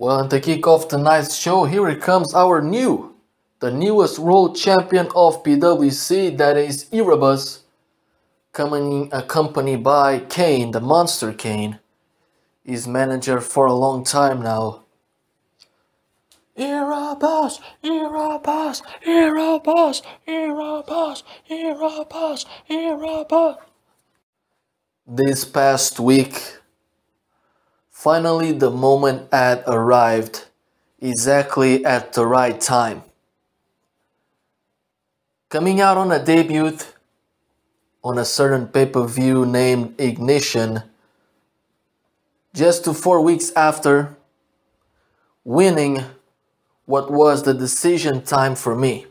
Well, and to kick off tonight's show, here it comes the newest world champion of Pwc, that is Erebos, coming accompanied by Kane, the Monster Kane, his manager for a long time now. Erebos, Erebos, Erebos, Erebos, Erebos, Erebos. This past week, finally the moment had arrived, exactly at the right time. Coming out on a debut on a certain pay-per-view named Ignition, just 4 weeks after winning what was the decision time for me.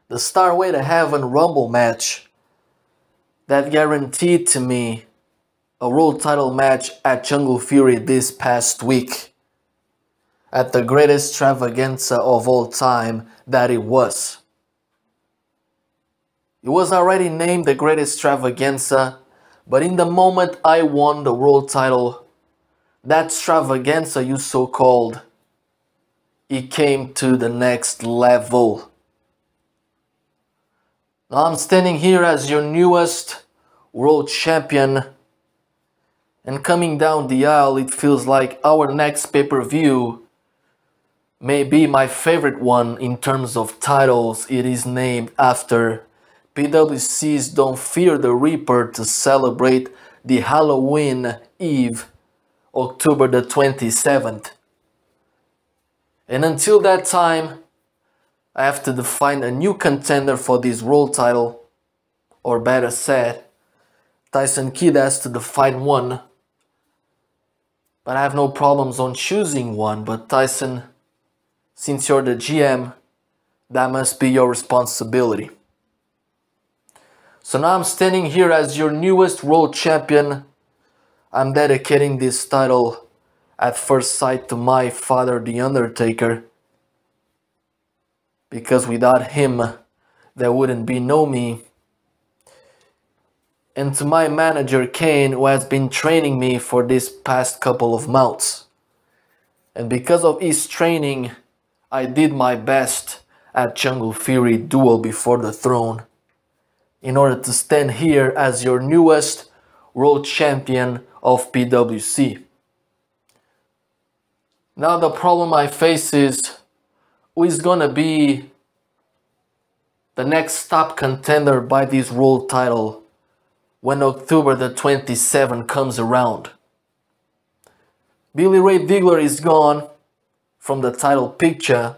The Starway to Heaven Rumble match that guaranteed to me a world title match at Jungle Fury this past week, at the greatest extravaganza of all time that it was. It was already named the greatest extravaganza, but in the moment I won the world title, that extravaganza you so-called, it came to the next level. Now I'm standing here as your newest world champion, and coming down the aisle, it feels like our next pay-per-view may be my favorite one in terms of titles. It is named after PwC's Don't Fear the Reaper to celebrate the Halloween Eve, October the 27th. And until that time, I have to find a new contender for this world title, or better said, Tyson Kidd has to define one. But I have no problems on choosing one. But Tyson, since you're the GM, that must be your responsibility. So now I'm standing here as your newest world champion. I'm dedicating this title at first sight to my father, The Undertaker. Because without him, there wouldn't be no me. And to my manager Kane, who has been training me for this past couple of months. And because of his training, I did my best at Jungle Fury Duel Before the Throne, in order to stand here as your newest world champion of Pwc. Now the problem I face is, who is gonna be the next top contender by this world title when October the 27th comes around? Billy Ray Diggler is gone from the title picture,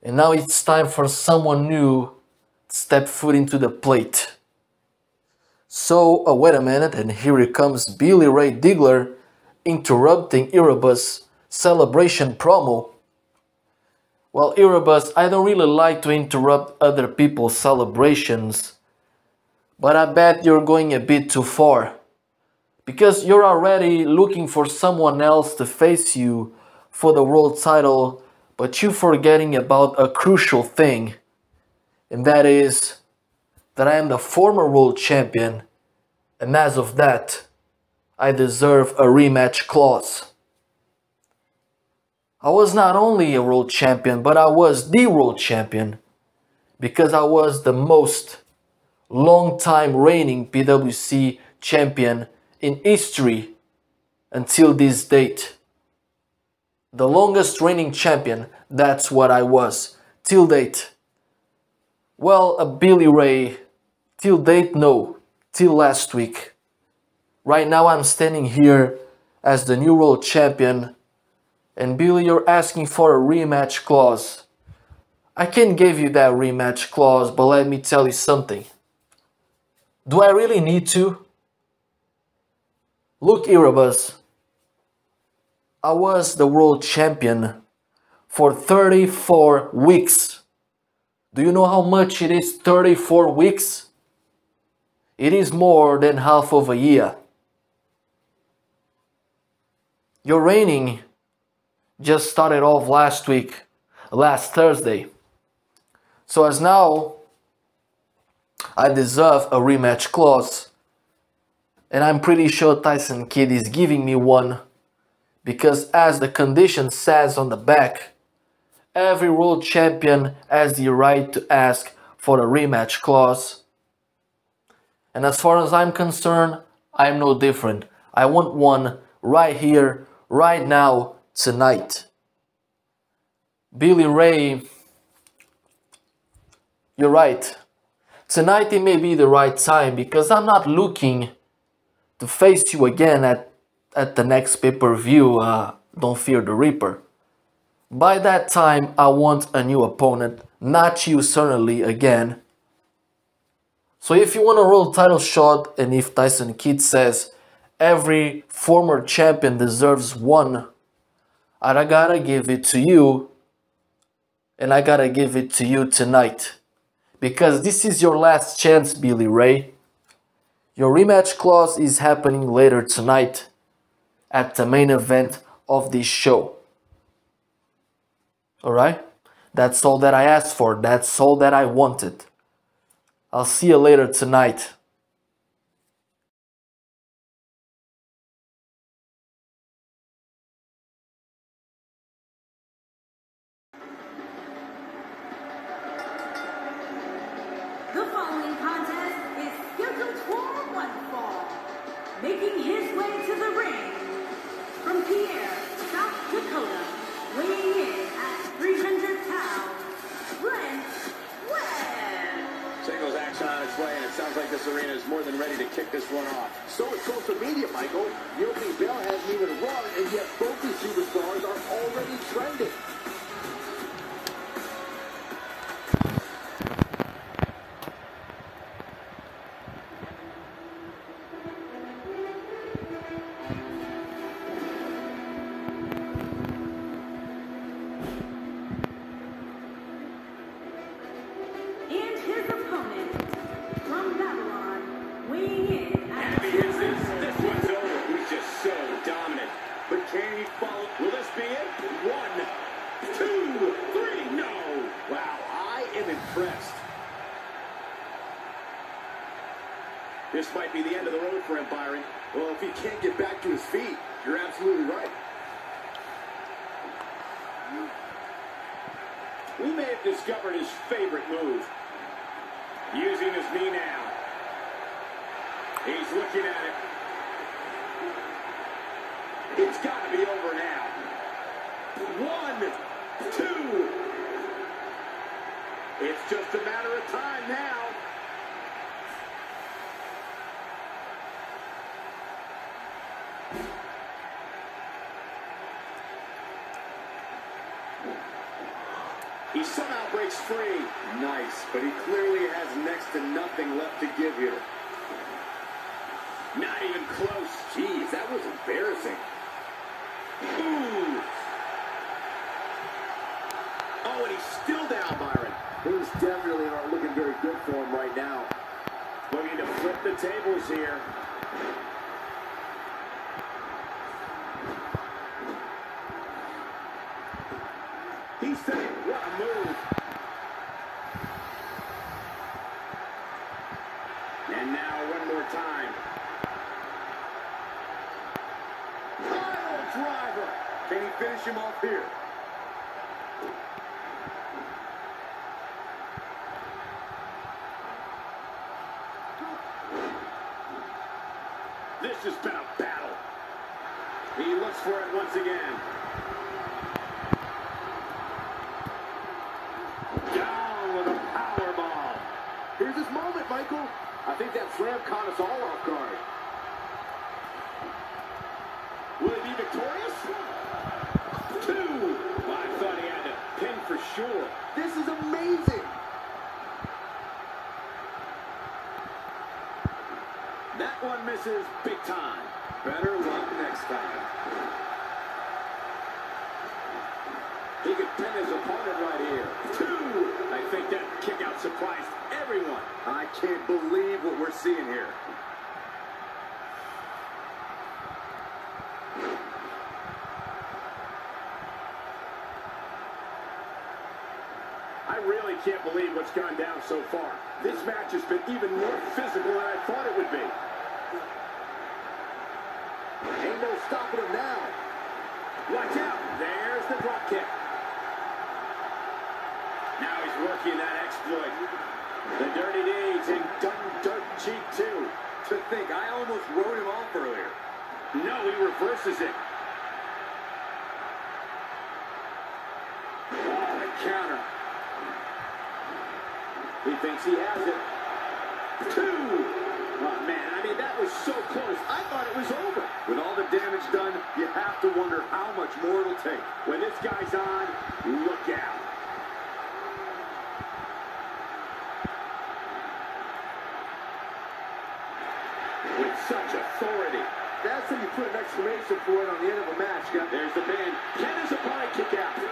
and now it's time for someone new to step foot into the plate. So, wait a minute, and here it comes Billy Ray Diggler interrupting Erebos' celebration promo. Well, Erebos, I don't really like to interrupt other people's celebrations, but I bet you're going a bit too far, because you're already looking for someone else to face you for the world title, but you're forgetting about a crucial thing, and that is that I am the former world champion, and as of that, I deserve a rematch clause. I was not only a world champion, but I was the world champion, because I was the most long-time reigning Pwc champion in history until this date. The longest reigning champion, that's what I was, till date. Well, Billy Ray, till date, no, till last week. Right now I'm standing here as the new world champion, and Billy, you're asking for a rematch clause. I can give you that rematch clause, but let me tell you something. Do I really need to? Look, Erebos, I was the world champion for 34 weeks. Do you know how much it is, 34 weeks? It is more than half of a year. Your reigning just started off last Thursday. So as now, I deserve a rematch clause, and I'm pretty sure Tyson Kidd is giving me one, because as the condition says on the back, every world champion has the right to ask for a rematch clause. And as far as I'm concerned, I'm no different. I want one right here, right now, tonight. Billy Ray, you're right. Tonight it may be the right time because I'm not looking to face you again at the next pay-per-view, Don't Fear the Reaper. By that time, I want a new opponent, not you certainly again. So if you want a world title shot, and if Tyson Kidd says every former champion deserves one, I gotta give it to you, and I gotta give it to you tonight. Because this is your last chance, Billy Ray. Your rematch clause is happening later tonight at the main event of this show. Alright? That's all that I asked for. That's all that I wanted. I'll see you later tonight. The following contest is scheduled for one fall. Making his way to the ring from Pierre, South Dakota, weighing in at 300 pounds, Brent, Webb. Singles action on its way, and it sounds like this arena is more than ready to kick this one off. So is social media, Michael. The opening bell hasn't even rung, and yet both these superstars are already trending. And his opponent from Babylon, weighing in at This one's over. He's just so dominant. But can he follow? Will this be it? 1, 2, 3. No. Wow, I am impressed. This might be the end of the road for him, Byron. Well, if he can't get back to his feet, you're absolutely right. We may have discovered his favorite move. Using his knee now. He's looking at it. It's got to be over now. 1, 2. It's just a matter of time now. He somehow breaks free. Nice, but he clearly has next to nothing left to give here. Not even close. Jeez, that was embarrassing. Ooh. Oh, and he's still down, Byron. Things definitely aren't looking very good for him right now. Looking to flip the tables here. He's saying, what a move. And now one more time. Pile driver. Can he finish him off here? This has been a battle. He looks for it once again. Down with a power bomb. Here's his moment, Michael. I think that slam caught us all off guard. Will he be victorious? 2. Well, I thought he had to pin for sure. This is amazing. That one misses big time. Better luck next time. He could pin his opponent right here. 2. I think that kick out surprised everyone. I can't believe what we're seeing here. I really can't believe what's gone down so far. This match has been even more physical than I thought it would be. Ain't no stopping him now. Watch out. There's the drop kick. Now he's working that exploit. The dirty deeds and dirt cheek too. To think, I almost wrote him off earlier. No, he reverses it. Oh, the counter. He thinks he has it. 2. Oh, man, I mean, that was so close. I thought it was over. With all the damage done, you have to wonder how much more it'll take. When this guy's on, look out. With such authority. That's when you put an exclamation point on the end of a match, guys. There's the pin. Can his opponent kick out? 3.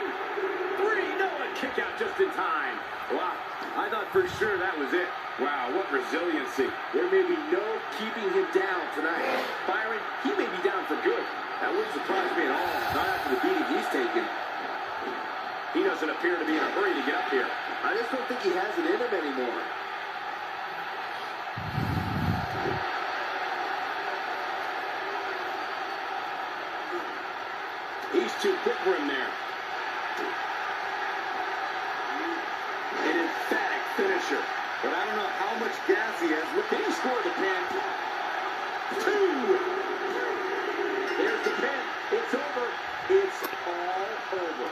No, a kick out just in time. Wow, I thought for sure that was it. Wow, what resiliency. There may be no keeping him down tonight. Byron, he may be down for good. That wouldn't surprise me at all, not after the beating he's taken. He doesn't appear to be in a hurry to get up here. I just don't think he has it in him anymore. He's too quick for him there. An emphatic finisher. But I don't know how much gas he has. Look, Can he score the pin? 2. There's the pin. it's over. It's all over.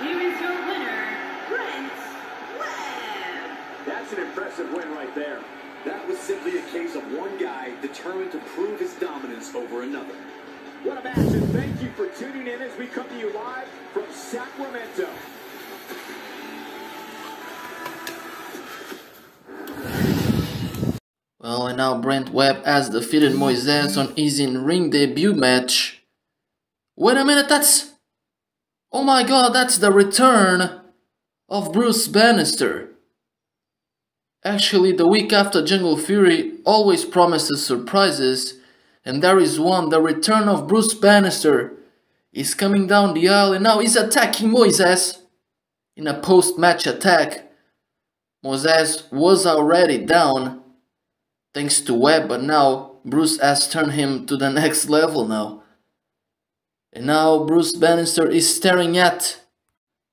Here is your winner, Brent, Webb. That's an impressive win right there. That was simply a case of one guy determined to prove his dominance over another. What a match, and thank you for tuning in as we come to you live from Sacramento. Well, and now Brent Webb has defeated Moises on his in-ring debut match. Wait a minute, that's... Oh my god, that's the return of Bruce Bannister. Actually, the week after Jungle Fury always promises surprises, and there is one, the return of Bruce Bannister. He's coming down the aisle and now he's attacking Moises. In a post-match attack, Moises was already down, thanks to Webb, but now Bruce has turned him to the next level now. And now Bruce Bannister is staring at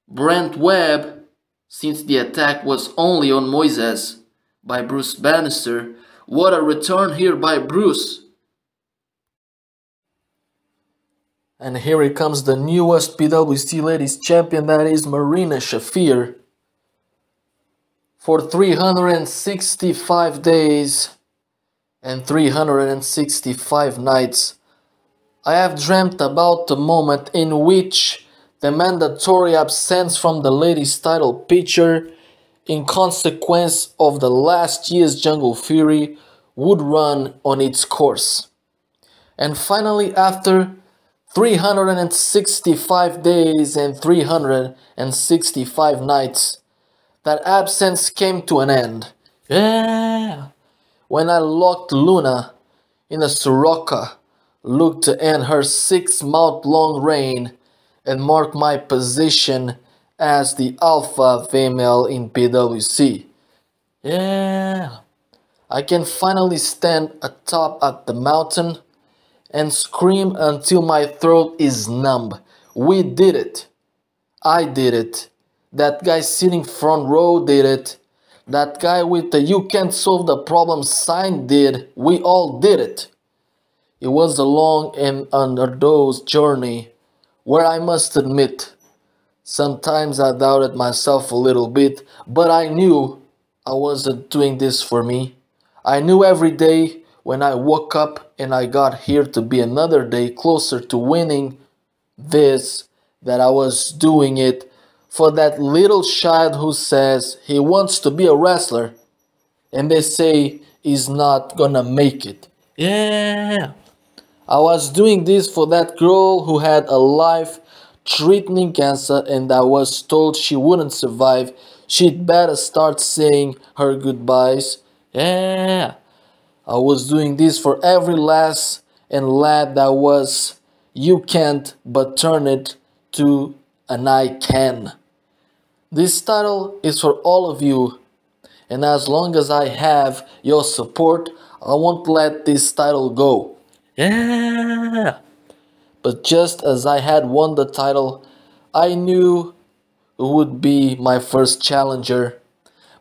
Brent Webb, since the attack was only on Moises by Bruce Bannister. What a return here by Bruce. And here it comes the newest PWC Ladies Champion, that is Marina Shafir. For 365 days and 365 nights, I have dreamt about the moment in which the mandatory absence from the ladies title picture in consequence of the last year's Jungle Fury would run on its course. And finally, after 365 days and 365 nights, that absence came to an end. Yeah! When I locked Luna in a Soroka, looked to end her 6-month-long reign and mark my position as the alpha female in PWC. Yeah! I can finally stand atop at the mountain and scream until my throat is numb. We did it. I did it. That guy sitting front row did it. That guy with the "you can't solve the problem" sign did. We all did it. It was a long and underdosed journey where I must admit, sometimes I doubted myself a little bit, but I knew I wasn't doing this for me. I knew every day when I woke up and I got here to be another day closer to winning this, that I was doing it for that little child who says he wants to be a wrestler and they say he's not gonna make it. Yeah! I was doing this for that girl who had a life-threatening cancer and I was told she wouldn't survive. She'd better start saying her goodbyes. Yeah! I was doing this for every lass and lad that was, you can't but turn it to an I can. This title is for all of you, and as long as I have your support, I won't let this title go. Yeah! But just as I had won the title, I knew who would be my first challenger.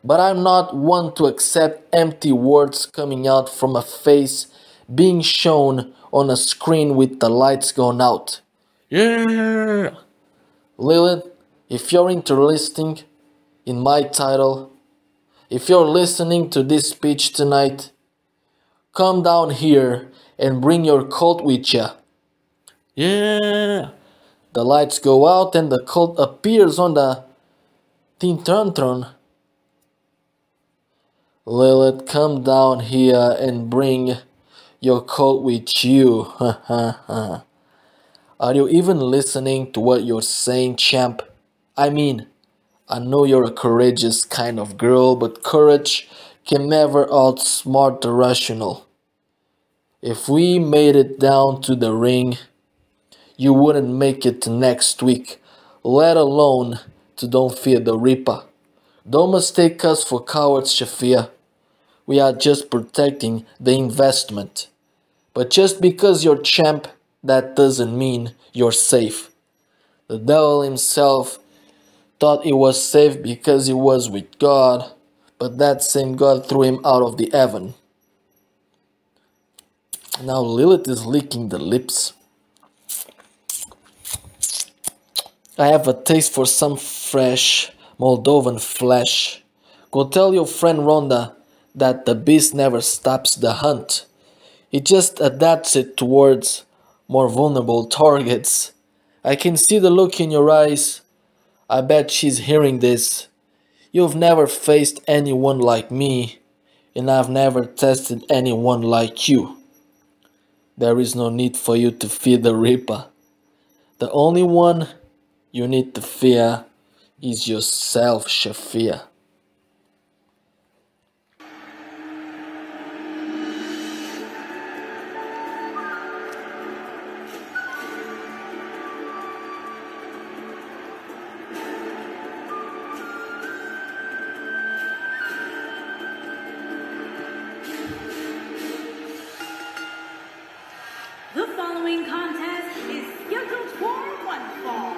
But I'm not one to accept empty words coming out from a face being shown on a screen with the lights gone out. Yeah! Lilith, if you're interested in my title, if you're listening to this speech tonight, come down here and bring your cult with ya. Yeah! The lights go out and the cult appears on the Tintron. Lilith, come down here and bring your cult with you. Are you even listening to what you're saying, champ? I mean, I know you're a courageous kind of girl, but courage can never outsmart the rational. If we made it down to the ring, you wouldn't make it to next week, let alone to Don't Fear the Reaper. Don't mistake us for cowards, Shafia. We are just protecting the investment. But just because you're champ, that doesn't mean you're safe. The devil himself thought he was safe because he was with God, but that same God threw him out of the heaven. Now Lilith is licking the lips. I have a taste for some fresh Moldovan flesh. Go tell your friend Rhonda that the beast never stops the hunt. It just adapts it towards more vulnerable targets. I can see the look in your eyes. I bet she's hearing this. You've never faced anyone like me, and I've never tested anyone like you. There is no need for you to fear the Reaper. The only one you need to fear is yourself, Shafia. The following contest is scheduled for one fall.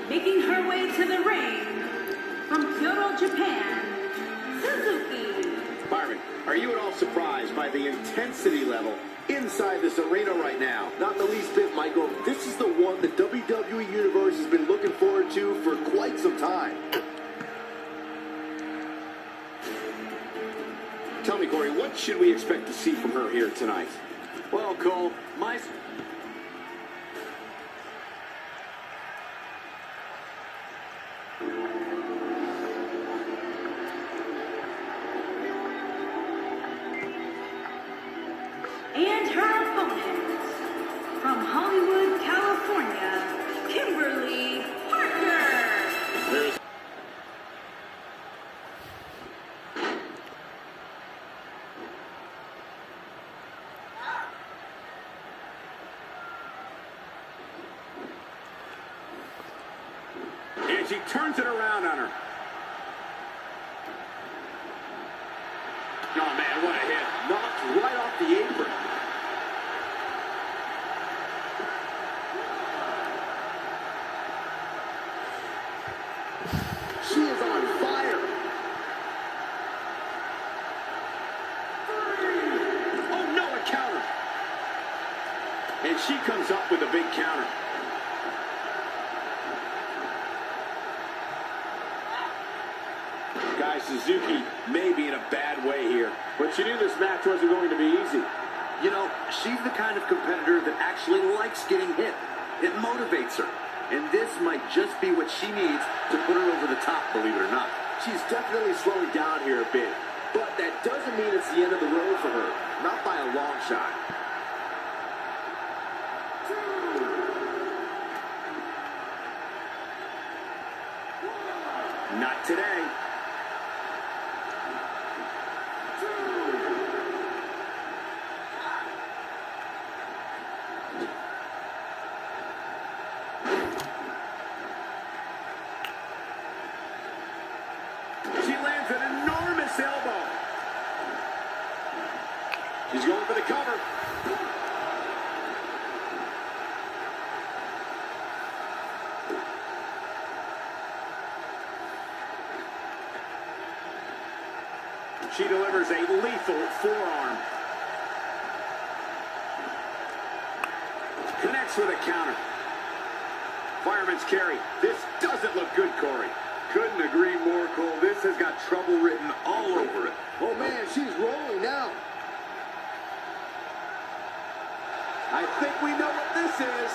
Making her way to the ring from Kyoto, Japan, Suzuki. Byron, are you at all surprised by the intensity level inside this arena right now? Not the least bit, Michael. This is the one the WWE Universe has been looking forward to for quite some time. Tell me, Corey, what should we expect to see from her here tonight? Well, Cole, And her opponent from Hollywood, California, Kimberly Parker. And she turns it around on her. Oh, man, what a hit. knocked right off the apron. She is on fire. Oh, no, a counter. And she comes up with a big counter. Guys, Suzuki may be in a bad way here, but she knew this match wasn't going to be easy. You know, she's the kind of competitor that actually likes getting hit. It motivates her. And this might just be what she needs to put her over the top, believe it or not. She's definitely slowing down here a bit. But that doesn't mean it's the end of the road for her. Not by a long shot. Not today. delivers a lethal forearm. Connects with a counter. Fireman's carry. This doesn't look good, Corey. Couldn't agree more, Cole. This has got trouble written all over it. Oh, man, she's rolling now. I think we know what this is.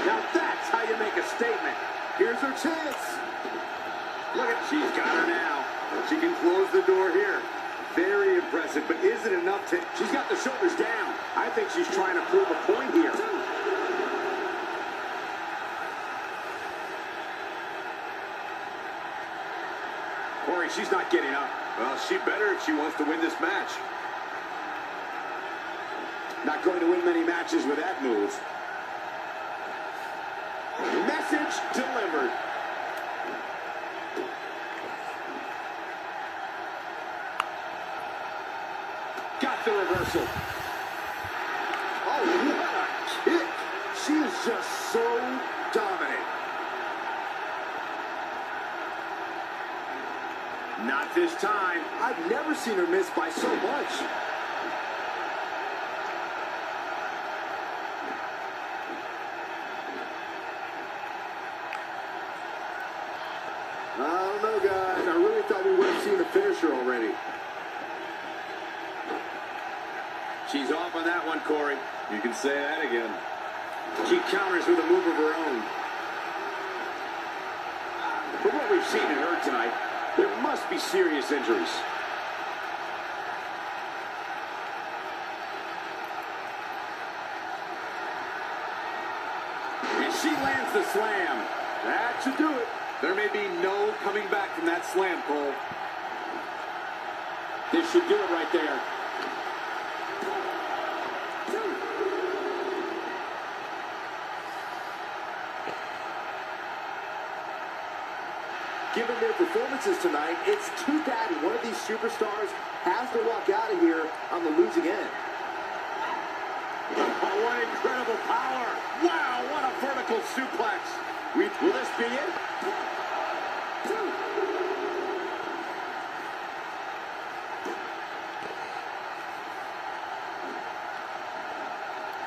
Now that's how you make a statement. Here's her chance. Look at, she's got her now. She can close the door here. Very impressive, but is it enough to... She's got the shoulders down. I think she's trying to prove a point here. Corey, she's not getting up. Well, she better if she wants to win this match. Not going to win many matches with that move. Message delivered. Got the reversal. Oh, what a kick. She is just so dominant. Not this time. I've never seen her miss by so much. I don't know, guys. I really thought we would have seen the finisher already. She's off on that one, Corey. You can say that again. She counters with a move of her own. From what we've seen and heard tonight, there must be serious injuries. And she lands the slam. That should do it. There may be no coming back from that slam, Cole. This should do it right there. Given their performances tonight, it's too bad one of these superstars has to walk out of here on the losing end. Oh, what incredible power. Wow, what a vertical suplex. Will this be it?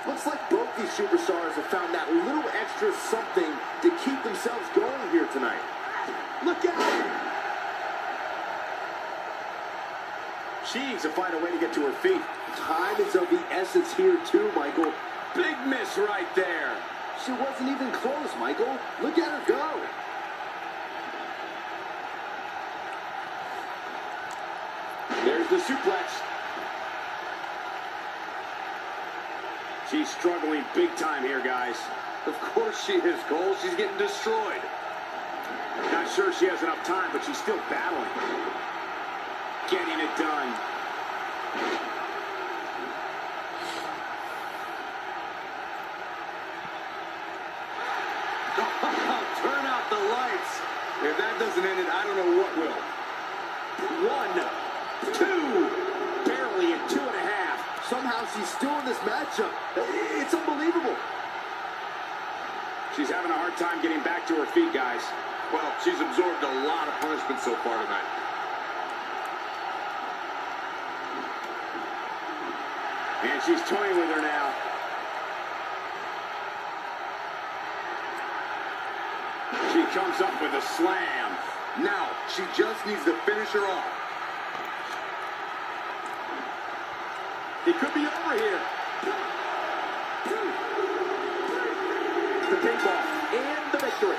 Looks like both these superstars have found that little extra something to keep themselves going here tonight. Look out! She needs to find a way to get to her feet. Time is of the essence here too, Michael. Big miss right there. She wasn't even close, Michael. Look at her go. There's the suplex. She's struggling big time here, guys. Of course she is, Cole. She's getting destroyed. Not sure she has enough time, but she's still battling. Getting it done. Turn out the lights. If that doesn't end it, I don't know what will. 1, 2, barely at 2.5. Somehow she's still in this matchup. It's unbelievable. She's having a hard time getting back to her feet, guys. Well, she's absorbed a lot of punishment so far tonight. And she's toying with her now. She comes up with a slam. Now, she just needs to finish her off. It could be over here. The pinfall and the victory.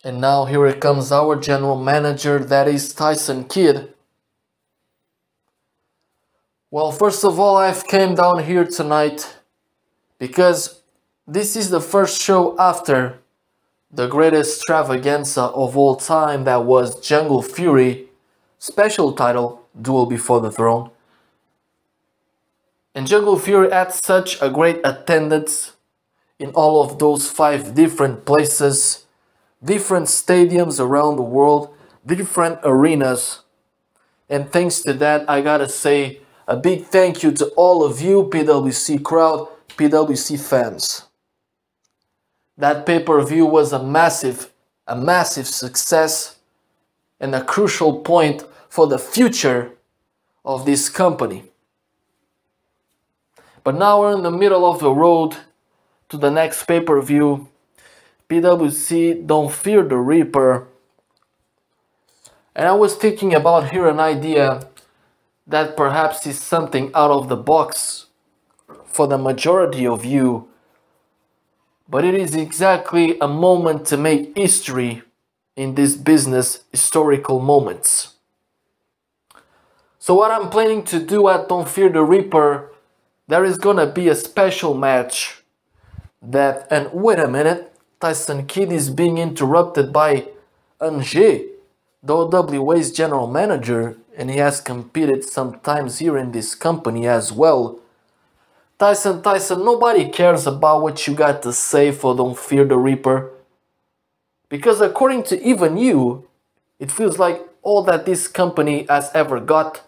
And now here comes our general manager, that is Tyson Kidd. Well, first of all, I've came down here tonight because this is the first show after the greatest extravaganza of all time, that was Jungle Fury special title, Duel Before the Throne. And Jungle Fury had such a great attendance in all of those 5 different places, different stadiums around the world, different arenas. And thanks to that, I gotta say a big thank you to all of you, PWC crowd, PWC fans. That pay-per-view was a massive success and a crucial point for the future of this company. But now we're in the middle of the road to the next pay-per-view. PwC Don't Fear the Reaper. And I was thinking about here an idea that perhaps is something out of the box for the majority of you. But it is exactly a moment to make history in this business, historical moments. So what I'm planning to do at Don't Fear the Reaper, there is gonna be a special match that, and wait a minute, Tyson Kidd is being interrupted by Angêr, the OWA's general manager, and he has competed sometimes here in this company as well. Tyson, nobody cares about what you got to say for Don't Fear the Reaper. Because according to even you, it feels like all that this company has ever got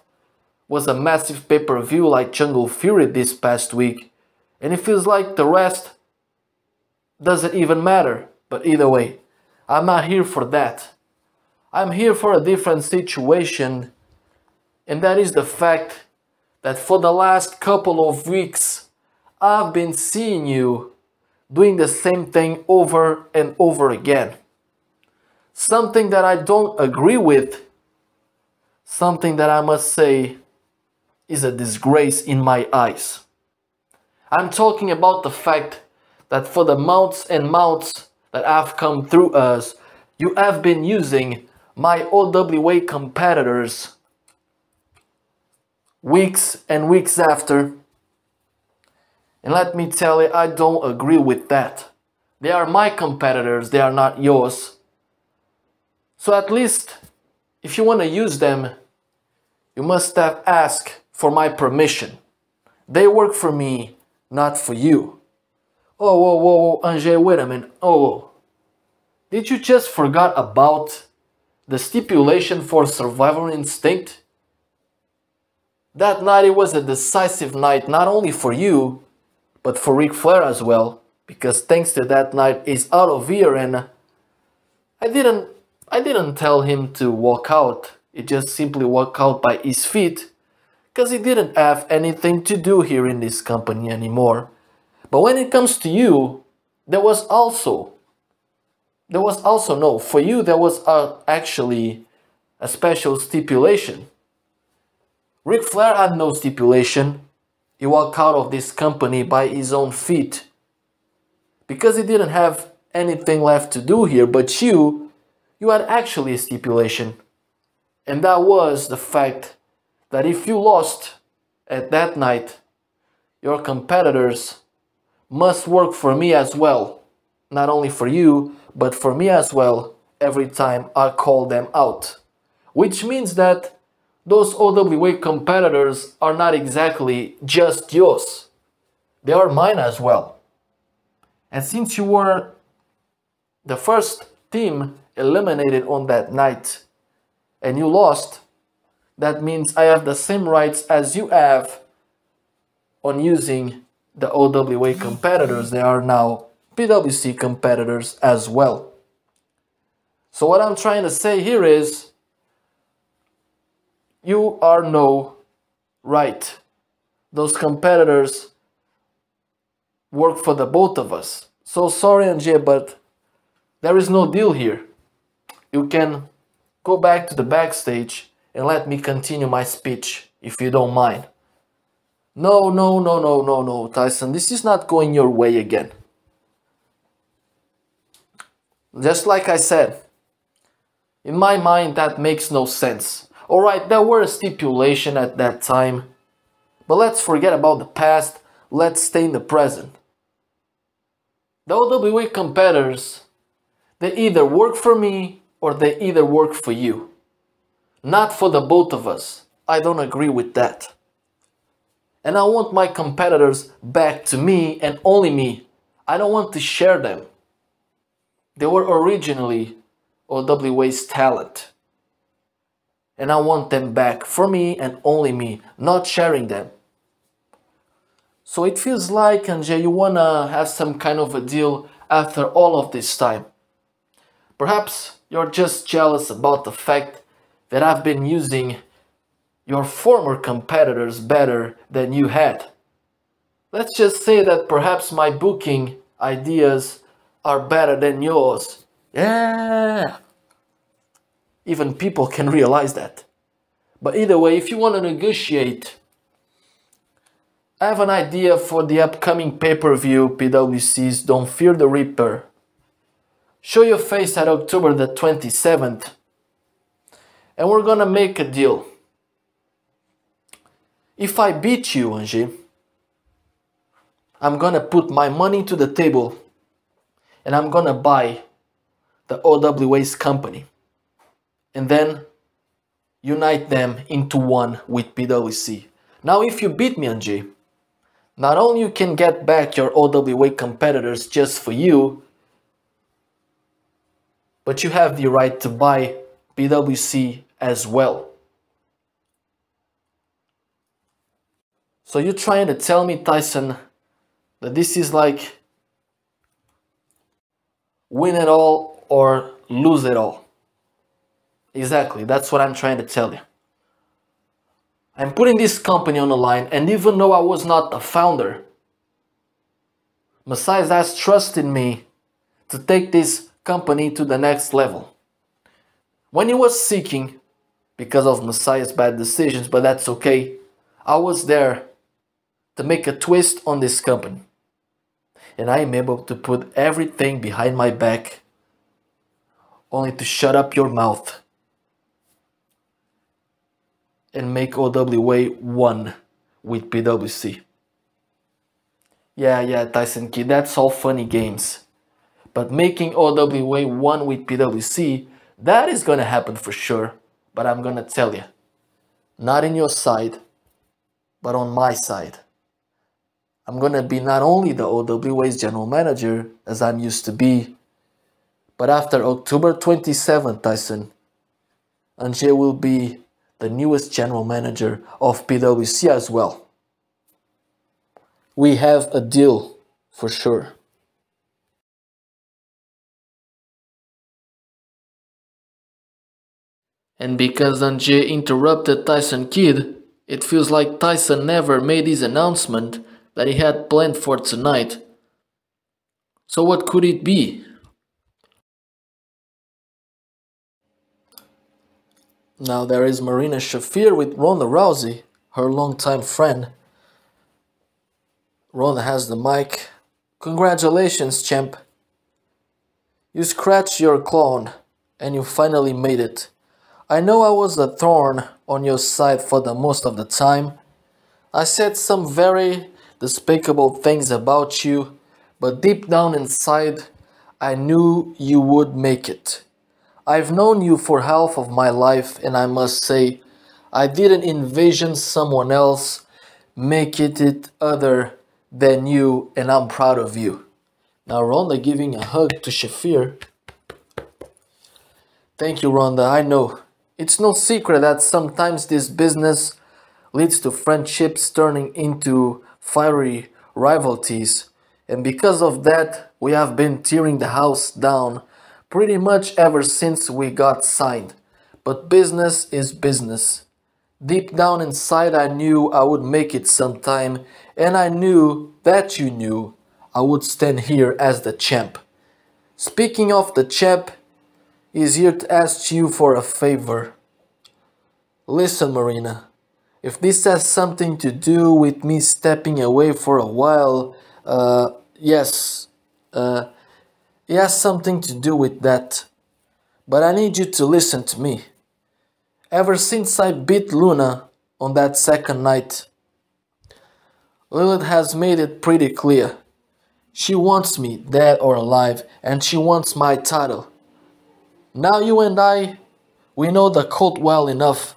was a massive pay-per-view like Jungle Fury this past week. And it feels like the rest doesn't even matter. But either way, I'm not here for that. I'm here for a different situation. And that is the fact that for the last couple of weeks, I've been seeing you doing the same thing over and over again. Something that I don't agree with. Something that I must say is a disgrace in my eyes. I'm talking about the fact that for the months and months that have come through us, you have been using my OWA competitors weeks and weeks after. And let me tell you, I don't agree with that. They are my competitors, they are not yours. So at least, if you want to use them, you must have asked for my permission. They work for me, not for you. Oh, whoa, whoa, Angêr, wait a minute. Oh, did you just forget about the stipulation for Survivor Instinct? That night it was a decisive night, not only for you, but for Ric Flair as well. Because thanks to that night, he's out of here, and I didn't tell him to walk out. He just simply walked out by his feet, because he didn't have anything to do here in this company anymore. But when it comes to you, there was also actually a special stipulation. Ric Flair had no stipulation. He walked out of this company by his own feet, because he didn't have anything left to do here. But you had actually a stipulation. And that was the fact that if you lost at that night, your competitors must work for me as well. Not only for you, but for me as well every time I call them out. Which means that those OWA competitors are not exactly just yours. They are mine as well. And since you were the first team eliminated on that night and you lost, that means I have the same rights as you have on using the OWA competitors. They are now PwC competitors as well. So what I'm trying to say here is, you are no right. Those competitors work for the both of us. So sorry, Angêr, but there is no deal here. You can go back to the backstage and let me continue my speech, if you don't mind. No, Tyson, this is not going your way again. Just like I said, in my mind that makes no sense. Alright, there were a stipulation at that time, but let's forget about the past, let's stay in the present. The OWA competitors, they either work for me or they either work for you. Not for the both of us. I don't agree with that. And I want my competitors back to me and only me. I don't want to share them. They were originally OWA's talent. And I want them back for me and only me, not sharing them. So it feels like, Angêr, you wanna have some kind of a deal after all of this time. Perhaps you're just jealous about the fact that I've been using your former competitors better than you had. Let's just say that perhaps my booking ideas are better than yours. Yeah! Even people can realize that. But either way, if you want to negotiate, I have an idea for the upcoming pay-per-view PWC's Don't Fear the Reaper. Show your face at October the 27th. And we're gonna make a deal. If I beat you, Angêr, I'm gonna put my money to the table and I'm gonna buy the OWA's company. And then unite them into one with PwC. Now if you beat me, Angêr, not only you can get back your OWA competitors just for you, but you have the right to buy PwC as well. So you're trying to tell me, Tyson, that this is like win it all or lose it all. Exactly, that's what I'm trying to tell you. I'm putting this company on the line, and even though I was not the founder, Moises has trusted me to take this company to the next level. When he was seeking, because of Moises' bad decisions, but that's okay, I was there to make a twist on this company. And I am able to put everything behind my back, only to shut up your mouth and make OWA one with PwC. Yeah, Tyson Kid, that's all funny games. But making OWA one with PwC, that is gonna happen for sure. But I'm gonna tell you, not in your side, but on my side. I'm gonna be not only the OWA's general manager, as I'm used to be, but after October 27th, Tyson, Angêr will be the newest general manager of PwC as well. We have a deal for sure. And because Angêr interrupted Tyson Kidd, it feels like Tyson never made his announcement that he had planned for tonight. So what could it be? Now there is Marina Shafir with Ronda Rousey, her longtime friend. Ronda has the mic. Congratulations, champ. You scratched your clone and you finally made it. I know I was a thorn on your side for the most of the time. I said some very despicable things about you, but deep down inside, I knew you would make it. I've known you for half of my life, and I must say, I didn't envision someone else making it other than you, and I'm proud of you. Now Ronda giving a hug to Shafir. Thank you, Ronda. I know. It's no secret that sometimes this business leads to friendships turning into fiery rivalries, and because of that, we have been tearing the house down pretty much ever since we got signed. But business is business. Deep down inside, I knew I would make it sometime, and I knew that you knew I would stand here as the champ. Speaking of the champ, he's here to ask you for a favor. Listen, Marina, if this has something to do with me stepping away for a while, yes, it has something to do with that. But I need you to listen to me. Ever since I beat Luna on that second night, Lilith has made it pretty clear. She wants me dead or alive, and she wants my title. Now you and I, we know the cult well enough.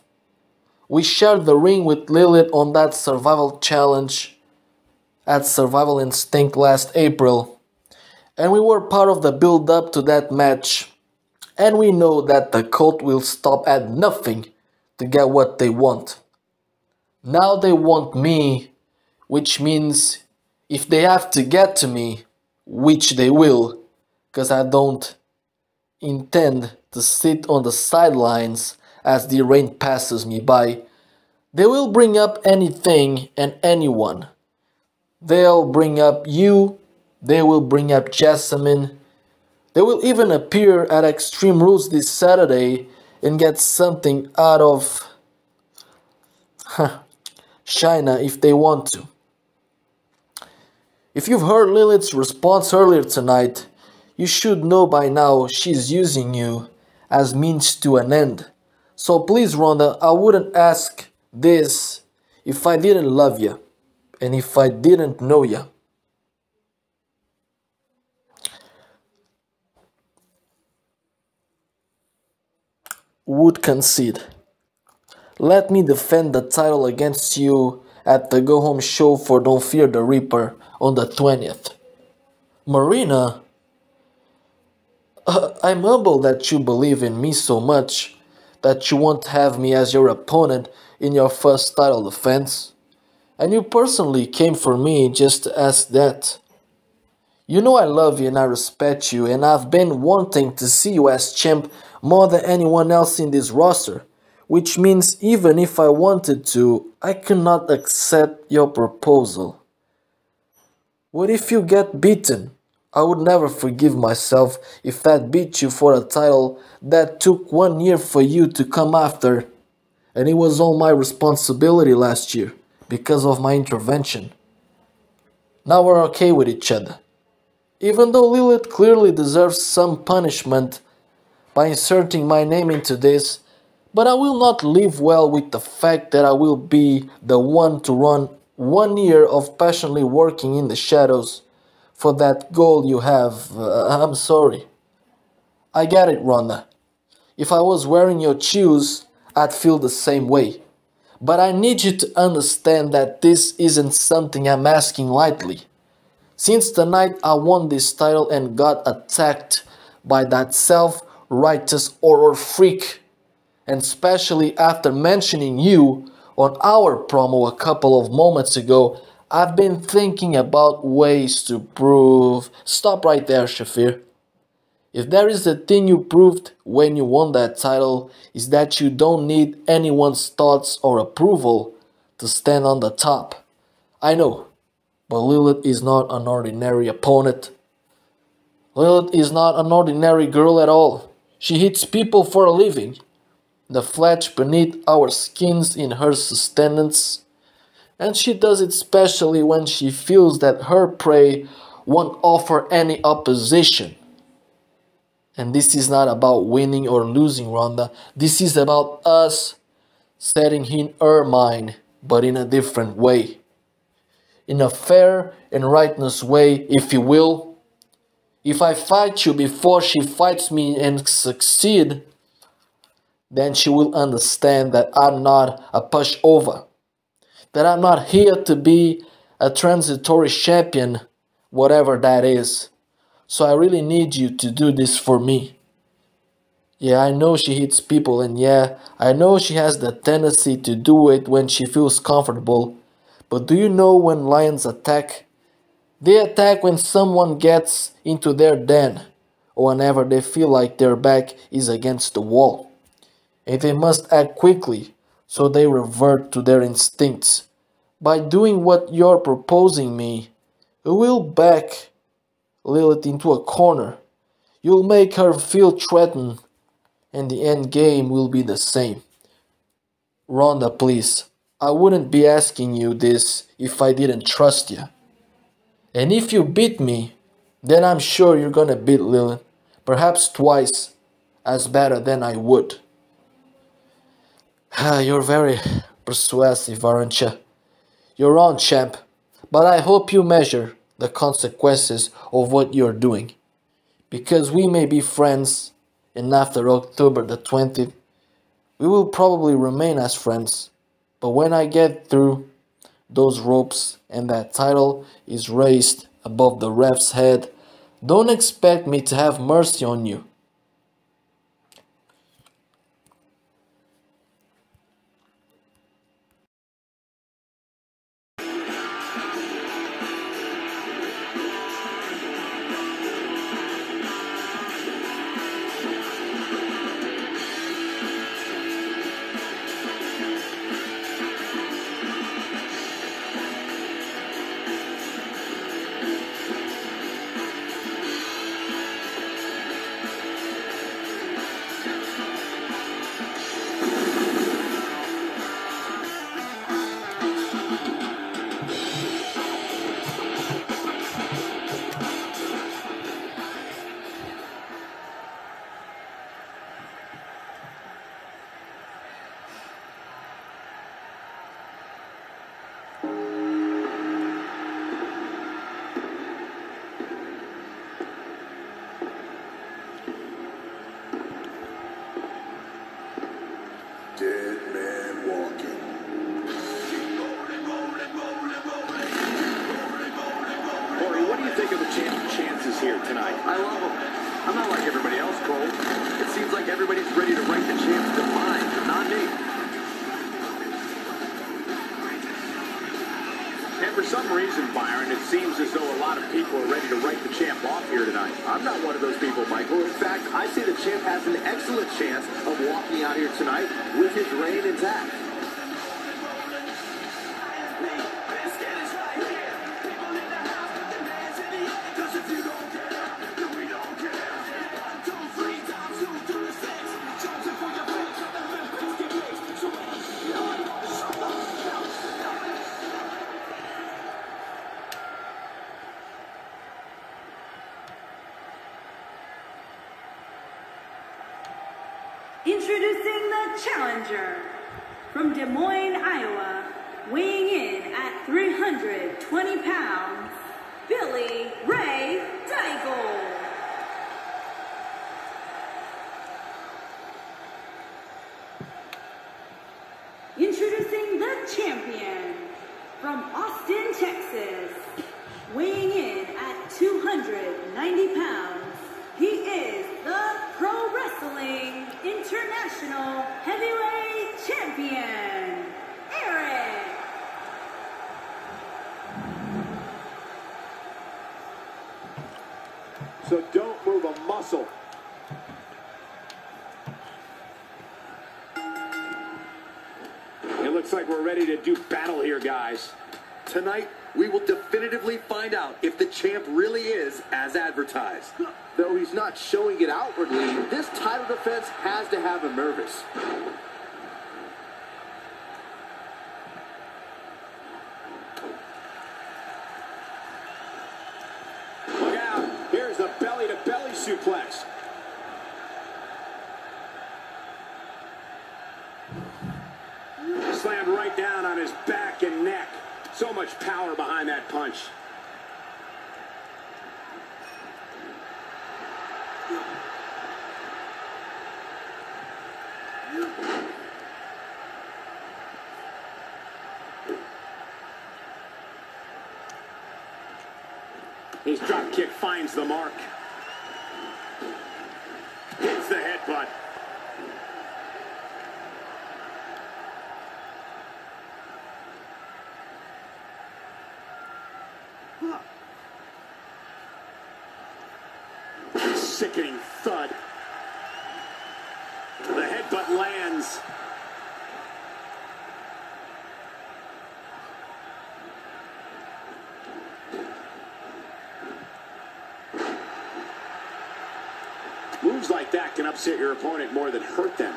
We shared the ring with Lilith on that survival challenge at Survival Instinct last April, and we were part of the build-up to that match, and we know that the cult will stop at nothing to get what they want. Now they want me, which means if they have to get to me, which they will, because I don't intend to sit on the sidelines as the rain passes me by. They will bring up anything and anyone. They'll bring up you. They will bring up Jessamine. They will even appear at Extreme Rules this Saturday and get something out of China if they want to. If you've heard Lilith's response earlier tonight, you should know by now she's using you as means to an end. So please, Ronda, I wouldn't ask this if I didn't love you and if I didn't know you. Would concede. Let me defend the title against you at the Go Home show for Don't Fear the Reaper on the 20th. Marina, I'm humbled that you believe in me so much that you won't have me as your opponent in your first title defense. And you personally came for me just to ask that. You know I love you and I respect you, and I've been wanting to see you as champ more than anyone else in this roster, which means even if I wanted to, I cannot accept your proposal. What if you get beaten? I would never forgive myself if that beat you for a title that took 1 year for you to come after, and it was all my responsibility last year because of my intervention. Now we're okay with each other. Even though Lilith clearly deserves some punishment by inserting my name into this, but I will not live well with the fact that I will be the one to run 1 year of passionately working in the shadows for that goal you have. I'm sorry. I get it, Ronda. If I was wearing your shoes, I'd feel the same way. But I need you to understand that this isn't something I'm asking lightly. Since the night I won this title and got attacked by that self-righteous horror freak, and especially after mentioning you on our promo a couple of moments ago, I've been thinking about ways to prove... Stop right there, Shafir. If there is a thing you proved when you won that title, is that you don't need anyone's thoughts or approval to stand on the top. I know, but Lilith is not an ordinary opponent. Lilith is not an ordinary girl at all. She hits people for a living. The flesh beneath our skins in her sustenance. And she does it especially when she feels that her prey won't offer any opposition. And this is not about winning or losing, Ronda. This is about us setting in her mind, but in a different way. In a fair and righteous way, if you will. If I fight you before she fights me and succeed, then she will understand that I'm not a pushover. That I'm not here to be a transitory champion, whatever that is. So I really need you to do this for me. Yeah, I know she hits people, and yeah, I know she has the tendency to do it when she feels comfortable. But do you know when lions attack? They attack when someone gets into their den, or whenever they feel like their back is against the wall. And they must act quickly, so they revert to their instincts. By doing what you're proposing me, you will back Lilith into a corner. You'll make her feel threatened, and the end game will be the same. Ronda, please, I wouldn't be asking you this if I didn't trust you. And if you beat me, then I'm sure you're gonna beat Lilith, perhaps twice as better than I would. You're very persuasive, aren't you? You're on, champ, but I hope you measure the consequences of what you're doing. Because we may be friends, and after October the 20th, we will probably remain as friends. But when I get through those ropes and that title is raised above the ref's head, don't expect me to have mercy on you. here tonight. I love him. I'm not like everybody else, Cole. It seems like everybody's ready to write the champ's demise, but not me. And for some reason, Byron, it seems as though a lot of people are ready to write the champ off here tonight. I'm not one of those people, Michael. In fact, I say the champ has an excellent chance of walking out here tonight with his reign intact. Introducing the challenger from Des Moines, Iowa, weighing in at 320 pounds, Billy Ray Daigle. Introducing the champion from Austin, Texas, weighing in at 290 pounds. He is the Pro Wrestling International Heavyweight Champion, Erebos. So don't move a muscle. It looks like we're ready to do battle here, guys. Tonight, we will definitively find out if the champ really is as advertised. Though he's not showing it outwardly, this title defense has to have him nervous. Look out. Here's the belly-to-belly suplex. Slammed right down on his back and neck. So much power behind that punch. His drop kick finds the mark. Hits the headbutt. Sickening thud. The headbutt lands. Moves like that can upset your opponent more than hurt them.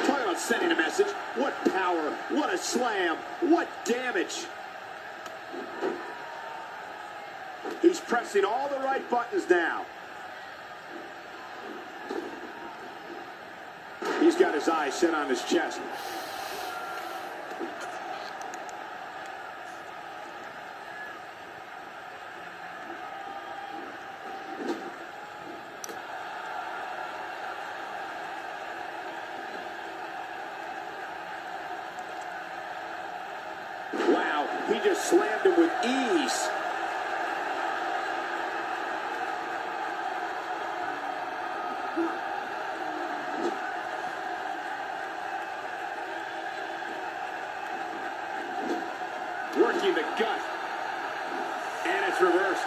Talk about sending a message. What power, what a slam, what damage. He's pressing all the right buttons now. He's got his eyes set on his chest. Wow, he just slammed him with ease. Working the gut. And it's reversed.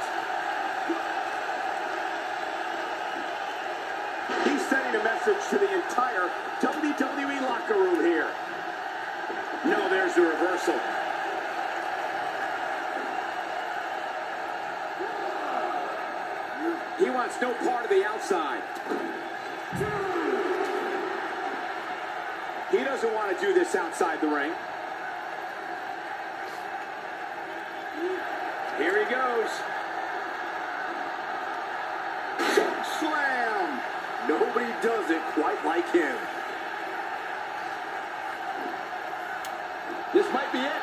He's sending a message to the entire WWE locker room here. No, there's the reversal. He wants no part of the outside. He doesn't want to do this outside the ring. Here he goes. Choke slam. Nobody does it quite like him. This might be it.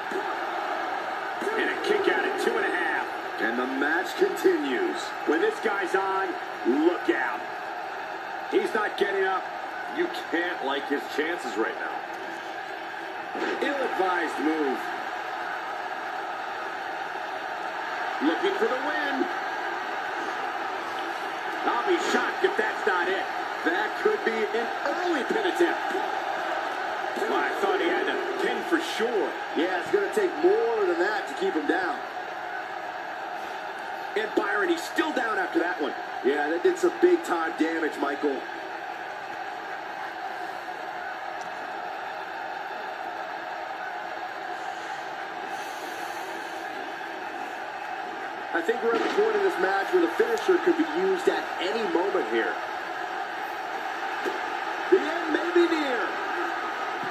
And a kick out And the match continues. When this guy's on, look out. He's not getting up. You can't like his chances right now. Ill-advised move. Looking for the win. I'll be shocked if that's not it. That could be an early pin attempt. Well, I thought he had a pin for sure. Yeah, it's going to take more than that to keep him down. And Byron, he's still down after that one. Yeah, that did some big-time damage, Michael. I think we're at the point in this match where the finisher could be used at any moment here. The end may be near.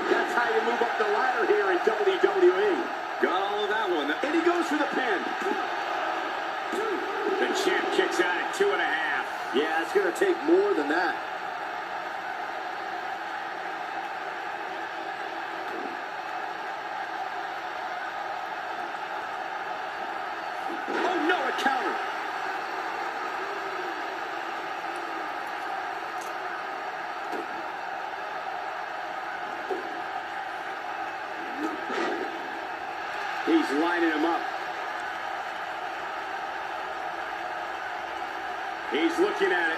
That's how you move up the ladder here in WWE. Got all of that one. And he goes for the pin. The champ kicks out at 2.5. Yeah, it's going to take more than that. Oh, no, a counter. He's lining him up. He's looking at it.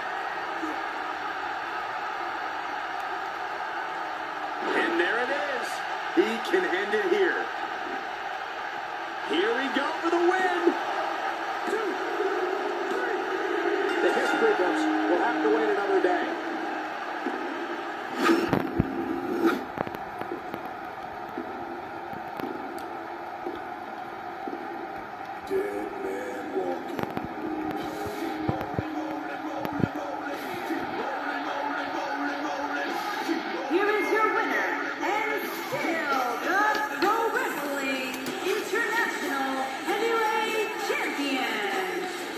And there it is. He can end it here. Here we go for the win. 2, 3. The history books will have to wait another day. Dead man walking. Here is your winner, and still the Pro Wrestling International Heavyweight Champion,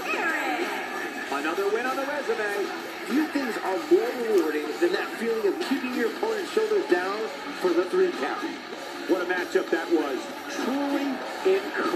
Erebos. Another win on the resume. Few things are more rewarding than that feeling of keeping your opponent's shoulders down for the 3 count. What a matchup that was. Truly incredible.